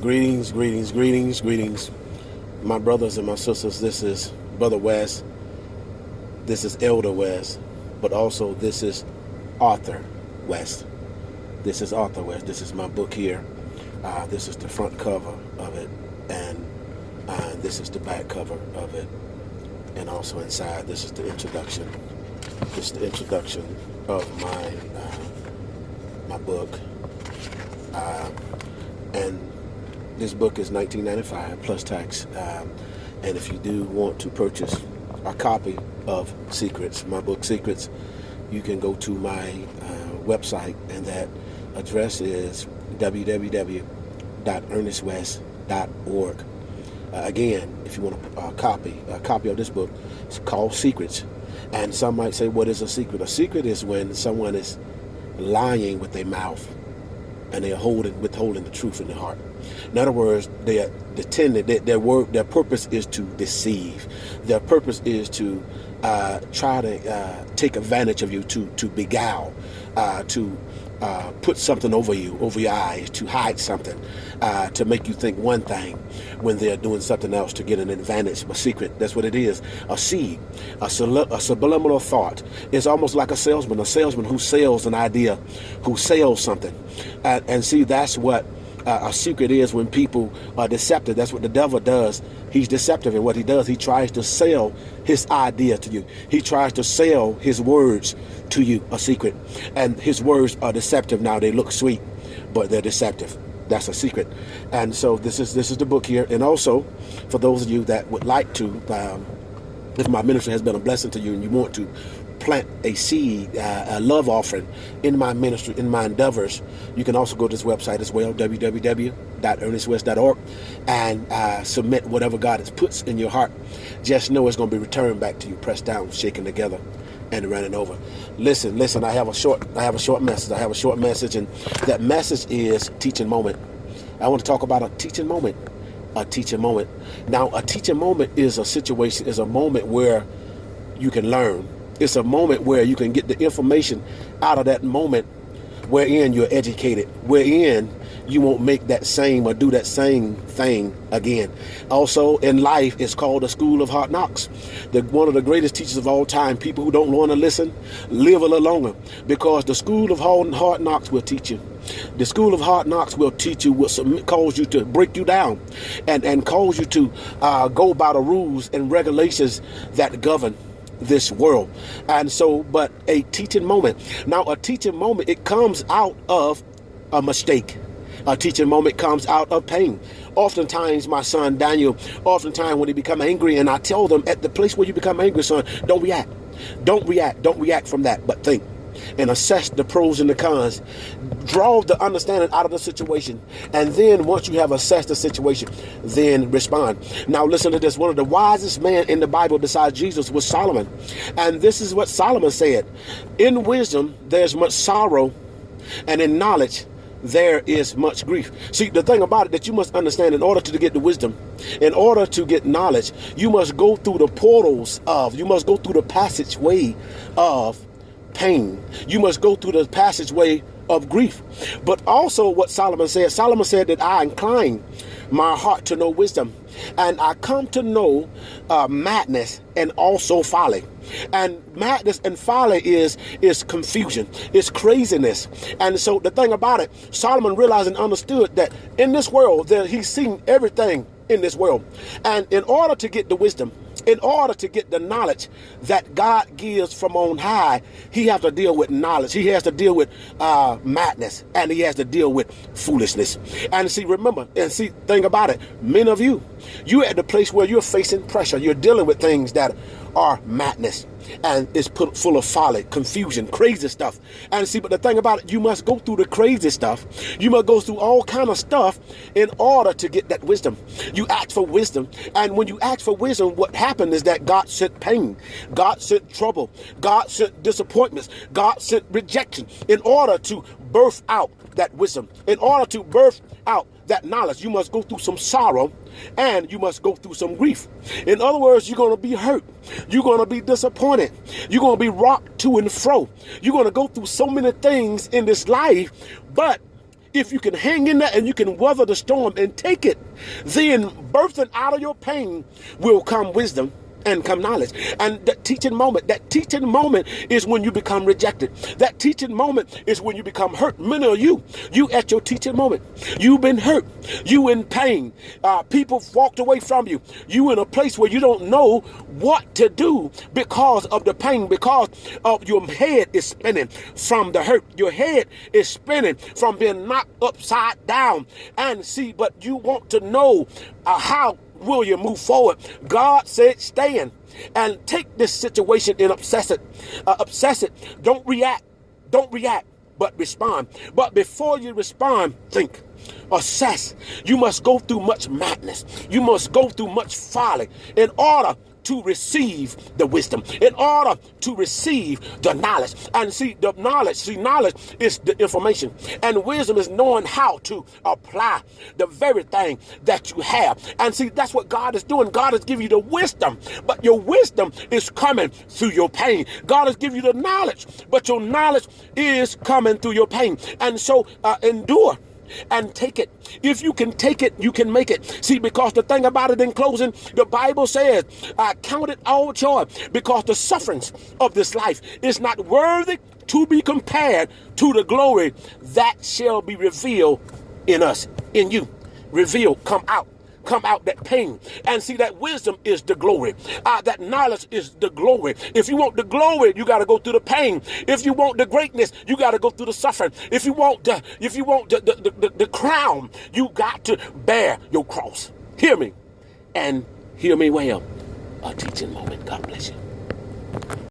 Greetings, greetings, greetings, greetings. My brothers and my sisters, this is Brother West. This is Elder West. But also this is Arthur West. This is Arthur West. This is my book here. This is the front cover of it. And this is the back cover of it. And also inside, this is the introduction. This is the introduction of my book. And this book is $19.95 plus tax. And if you do want to purchase a copy of Secrets, my book Secrets, you can go to my website, and that address is www.ernestwest.org. Again, if you want a copy of this book, it's called Secrets. And some might say, what is a secret? A secret is when someone is lying with their mouth and they're withholding the truth in their heart. In other words, their purpose is to deceive. Their purpose is to try to take advantage of you, to beguile, to put something over your eyes, to hide something, to make you think one thing when they're doing something else to get an advantage. A secret, that's what it is. A seed, a subliminal thought. It's almost like a salesman who sells an idea, who sells something. And see, that's what a secret is when people are deceptive. That's what the devil does. He's deceptive, and what he does, he tries to sell his idea to you. He tries to sell his words to you, a secret. And his words are deceptive. Now, they look sweet, but they're deceptive. That's a secret. And so this is the book here. And also, for those of you that would like to, if my ministry has been a blessing to you and you want to plant a seed, a love offering in my ministry, in my endeavors, you can also go to this website as well, www.ernestwest.org, and submit whatever God has put in your heart. Just know it's going to be returned back to you, pressed down, shaken together, and running over. Listen, I have a short message, and that message is Teaching Moment. I want to talk about a teaching moment. A teaching moment. Now, a teaching moment is a situation, is a moment where you can learn. It's a moment where you can get the information out of that moment wherein you're educated, wherein you won't make that same or do that same thing again. Also, in life, it's called the school of hard knocks. One of the greatest teachers of all time, people who don't want to listen, live a little longer, because the school of hard knocks will teach you. The school of hard knocks will teach you, will cause you to break you down and cause you to go by the rules and regulations that govern this world. And so, but a teaching moment. Now, a teaching moment, it comes out of a mistake. A teaching moment comes out of pain. Oftentimes, my son Daniel, when he become angry, and I tell them, at the place where you become angry, son, don't react. Don't react from that, but think and assess the pros and the cons. Draw the understanding out of the situation. And then once you have assessed the situation, then respond. Now listen to this. One of the wisest men in the Bible besides Jesus was Solomon. And this is what Solomon said. In wisdom, there's much sorrow, and in knowledge, there is much grief. See, the thing about it that you must understand, in order to get the wisdom, in order to get knowledge, you must go through the you must go through the passageway of pain. You must go through the passageway of grief. But also what Solomon said that I incline my heart to know wisdom, and I come to know madness and also folly. And madness and folly is confusion, it's craziness. And so the thing about it, Solomon realized and understood that in this world, that he's seen everything in this world. And in order to get the wisdom, in order to get the knowledge that God gives from on high, he has to deal with knowledge. He has to deal with madness, and he has to deal with foolishness. And see, remember, and see, think about it. Many of you're at the place where you're facing pressure. You're dealing with things that are madness, and it's full of folly, confusion, crazy stuff. And see, but the thing about it, you must go through the crazy stuff. You must go through all kind of stuff in order to get that wisdom. You ask for wisdom, and when you ask for wisdom, what happened is that God sent pain, God sent trouble, God sent disappointments, God sent rejection in order to birth out that wisdom. In order to birth out that knowledge, you must go through some sorrow, and you must go through some grief. In other words, you're going to be hurt. You're going to be disappointed. You're going to be rocked to and fro. You're going to go through so many things in this life, but if you can hang in there and you can weather the storm and take it, then birthing out of your pain will come wisdom and come knowledge. And that teaching moment is when you become rejected. That teaching moment is when you become hurt. Many of you at your teaching moment, you've been hurt. You in pain. People walked away from you. You in a place where you don't know what to do because of the pain, because of your head is spinning from the hurt. Your head is spinning from being knocked upside down. And see, but you want to know how will you move forward? God said stand and take this situation and obsess it. Don't react, but respond. But before you respond, think, assess. You must go through much madness. You must go through much folly in order to receive the wisdom, in order to receive the knowledge. And see, knowledge is the information, and wisdom is knowing how to apply the very thing that you have. And see, that's what God is doing. God is giving you the wisdom, but your wisdom is coming through your pain. God has given you the knowledge, but your knowledge is coming through your pain. And so endure and take it. If you can take it, you can make it. See, because the thing about it in closing, the Bible says, I count it all joy because the sufferings of this life is not worthy to be compared to the glory that shall be revealed in us, in you. Revealed, come out that pain. And see, that wisdom is the glory. That knowledge is the glory. If you want the glory, you got to go through the pain. If you want the greatness, you got to go through the suffering. If you want the crown, you got to bear your cross. Hear me, and hear me well. A teaching moment. God bless you.